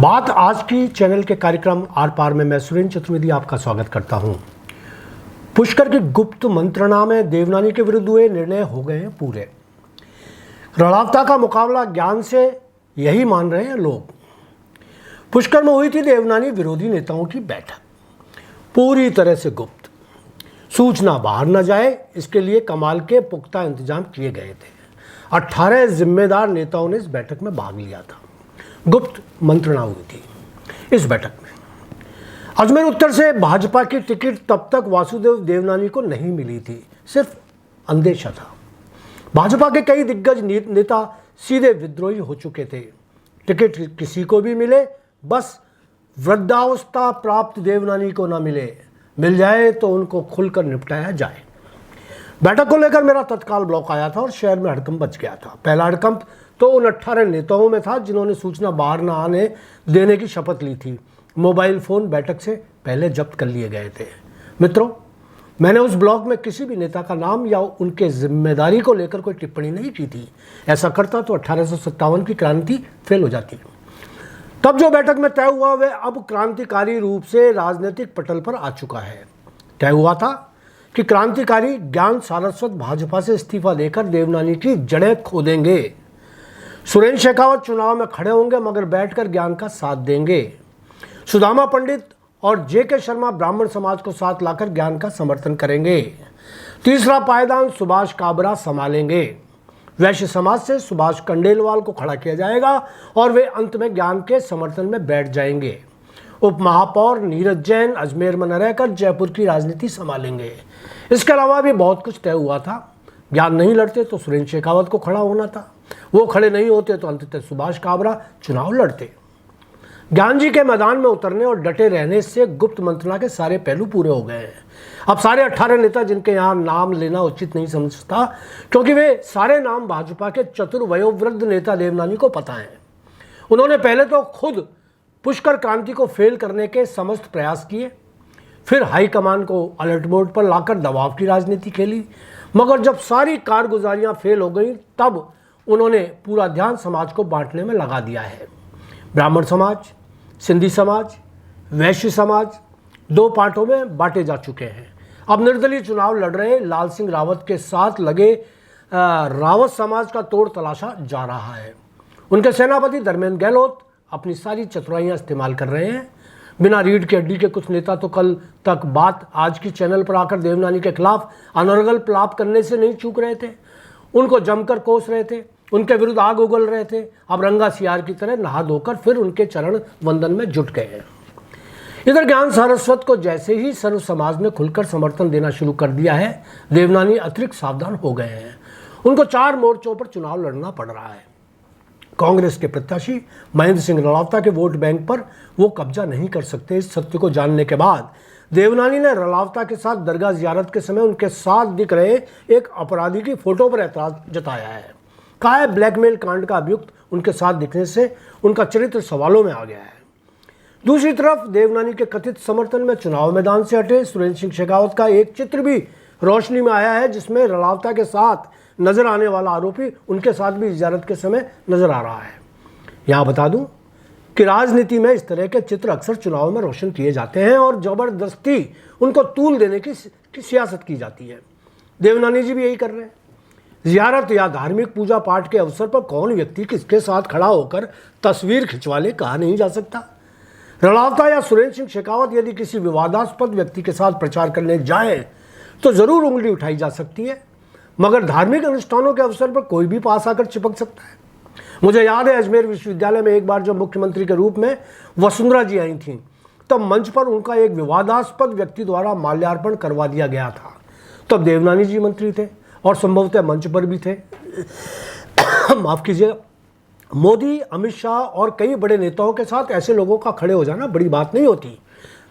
बात आज की चैनल के कार्यक्रम आर पार में मैं सुरेंद्र चतुर्वेदी आपका स्वागत करता हूं। पुष्कर की गुप्त मंत्रणा में देवनानी के विरुद्ध हुए निर्णय हो गए हैं पूरे। रणआवता का मुकाबला ज्ञान से, यही मान रहे हैं लोग। पुष्कर में हुई थी देवनानी विरोधी नेताओं की बैठक, पूरी तरह से गुप्त, सूचना बाहर न जाए इसके लिए कमाल के पुख्ता इंतजाम किए गए थे। 18 जिम्मेदार नेताओं ने इस बैठक में भाग लिया था। गुप्त मंत्रणा हुई थी इस बैठक में। अजमेर उत्तर से भाजपा की टिकट तब तक वासुदेव देवनानी को नहीं मिली थी, सिर्फ अंदेशा था। भाजपा के कई दिग्गज नेता सीधे विद्रोही हो चुके थे। टिकट किसी को भी मिले, बस वृद्धावस्था प्राप्त देवनानी को ना मिल जाए तो उनको खुलकर निपटाया जाए। बैठक को लेकर मेरा तत्काल ब्लॉक आया था और शहर में हड़कंप बच गया था। पहला हड़कंप तो उन 18 नेताओं में था जिन्होंने सूचना बाहर न आने देने की शपथ ली थी। मोबाइल फोन बैठक से पहले जब्त कर लिए गए थे। मित्रों, मैंने उस ब्लॉग में किसी भी नेता का नाम या उनके जिम्मेदारी को लेकर कोई टिप्पणी नहीं की थी। ऐसा करता तो 1857 की क्रांति फेल हो जाती। तब जो बैठक में तय हुआ वह अब क्रांतिकारी रूप से राजनीतिक पटल पर आ चुका है। तय हुआ था कि क्रांतिकारी ज्ञान सारस्वत भाजपा से इस्तीफा देकर देवनानी की जड़ें खोदेंगे। सुरेंद्र शेखावत चुनाव में खड़े होंगे मगर बैठकर ज्ञान का साथ देंगे। सुदामा पंडित और जेके शर्मा ब्राह्मण समाज को साथ लाकर ज्ञान का समर्थन करेंगे। तीसरा पायदान सुभाष काबरा संभालेंगे। वैश्य समाज से सुभाष खंडेलवाल को खड़ा किया जाएगा और वे अंत में ज्ञान के समर्थन में बैठ जाएंगे। उप महापौर नीरज जैन अजमेर में न रहकर जयपुर की राजनीति संभालेंगे। इसके अलावा भी बहुत कुछ तय हुआ था। ज्ञान नहीं लड़ते तो सुरेंद्र शेखावत को खड़ा होना था, वो खड़े नहीं होते तो अंततः सुभाष काबरा चुनाव लड़ते। ज्ञान जी के मैदान में उतरने और डटे रहने से गुप्त मंत्रणा के सारे पहलू पूरे हो गए हैं। अब सारे 18 नेता जिनके यहाँ नाम लेना उचित नहीं समझता, क्योंकि वे सारे नाम भाजपा के चतुर वयोवृद्ध नेता देवनानी को पता है। उन्होंने पहले तो खुद पुष्कर क्रांति को फेल करने के समस्त प्रयास किए, फिर हाईकमान को अलर्ट मोड पर लाकर दबाव की राजनीति खेली, मगर जब सारी कारगुजारियां फेल हो गई तब उन्होंने पूरा ध्यान समाज को बांटने में लगा दिया है। ब्राह्मण समाज, सिंधी समाज, वैश्य समाज दो पार्टों में बांटे जा चुके हैं। अब निर्दलीय चुनाव लड़ रहे लाल सिंह रावत के साथ लगे रावत समाज का तोड़ तलाशा जा रहा है। उनके सेनापति धर्मेंद्र गहलोत अपनी सारी चतुराइयां इस्तेमाल कर रहे हैं। बिना रीढ़ की हड्डी के कुछ नेता तो कल तक बात आज की चैनल पर आकर देवनानी के खिलाफ अनर्गल प्लाप करने से नहीं चूक रहे थे, उनको जमकर कोस रहे थे, उनके विरुद्ध आग उगल रहे थे। अब रंगा सियार की तरह नहा धोकर फिर उनके चरण वंदन में जुट गए हैं। इधर ज्ञान सारस्वत को जैसे ही सर्व समाज ने खुलकर समर्थन देना शुरू कर दिया है, देवनानी अतिरिक्त सावधान हो गए हैं। उनको 4 मोर्चों पर चुनाव लड़ना पड़ रहा है। कांग्रेस के प्रत्याशी महेंद्र सिंह रणआवता के वोट बैंक पर वो कब्जा नहीं कर सकते। इस सत्य को जानने के बाद देवनानी ने रणआवता के साथ दरगाह जियारत के समय उनके साथ दिख रहे एक अपराधी की फोटो पर ऐतराज जताया है। कहा है ब्लैकमेल कांड का अभियुक्त उनके साथ दिखने से उनका चरित्र सवालों में आ गया है। दूसरी तरफ देवनानी के कथित समर्थन में चुनाव मैदान से हटे सुरेंद्र सिंह शेखावत का एक चित्र भी रोशनी में आया है, जिसमें रणआवता के साथ नजर आने वाला आरोपी उनके साथ भी इजारत के समय नजर आ रहा है। यहां बता दूं कि राजनीति में इस तरह के चित्र अक्सर चुनाव में रोशन किए जाते हैं और जबरदस्ती उनको तूल देने की सियासत की जाती है। देवनानी जी भी यही कर रहे हैं। जियारत या धार्मिक पूजा पाठ के अवसर पर कौन व्यक्ति किसके साथ खड़ा होकर तस्वीर खिंचवा ले कहा नहीं जा सकता। रणआवता या सुरेंद्र सिंह शेखावत यदि किसी विवादास्पद व्यक्ति के साथ प्रचार करने जाए तो जरूर उंगली उठाई जा सकती है, मगर धार्मिक अनुष्ठानों के अवसर पर कोई भी पास आकर चिपक सकता है। मुझे याद है अजमेर विश्वविद्यालय में एक बार जब मुख्यमंत्री के रूप में वसुंधरा जी आई थीं, तब मंच पर उनका एक विवादास्पद व्यक्ति द्वारा माल्यार्पण करवा दिया गया था। तब देवनानी जी मंत्री थे और संभवतः मंच पर भी थे। माफ कीजिएगा। मोदी, अमित शाह और कई बड़े नेताओं के साथ ऐसे लोगों का खड़े हो जाना बड़ी बात नहीं होती।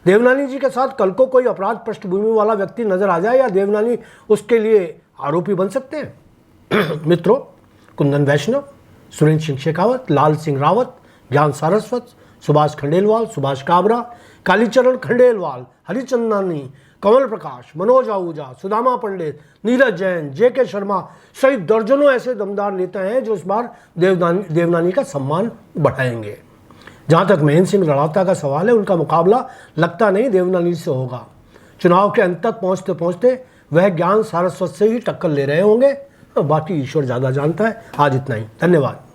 देवनानी जी के साथ कल को कोई अपराध पृष्ठभूमि वाला व्यक्ति नजर आ जाए या देवनानी उसके लिए आरोपी बन सकते हैं। मित्रों, कुंदन वैष्णव, सुरेंद्र सिंह शेखावत, लाल सिंह रावत, ज्ञान सारस्वत, सुभाष खंडेलवाल, सुभाष काबरा, कालीचरण खंडेलवाल, हरिचंदानी, कमल प्रकाश, मनोज आहूजा, सुदामा पंडित, नीरज जैन, जेके शर्मा सहित दर्जनों ऐसे दमदार नेता हैं जो इस बार देवनानी का सम्मान बढ़ाएंगे। जहाँ तक महेंद्र सिंह लड़ौता का सवाल है, उनका मुकाबला लगता नहीं देवनानी से होगा। चुनाव के अंत तक पहुँचते पहुँचते वह ज्ञान सारस्वत से ही टक्कर ले रहे होंगे, बाकी ईश्वर ज़्यादा जानता है। आज इतना ही, धन्यवाद।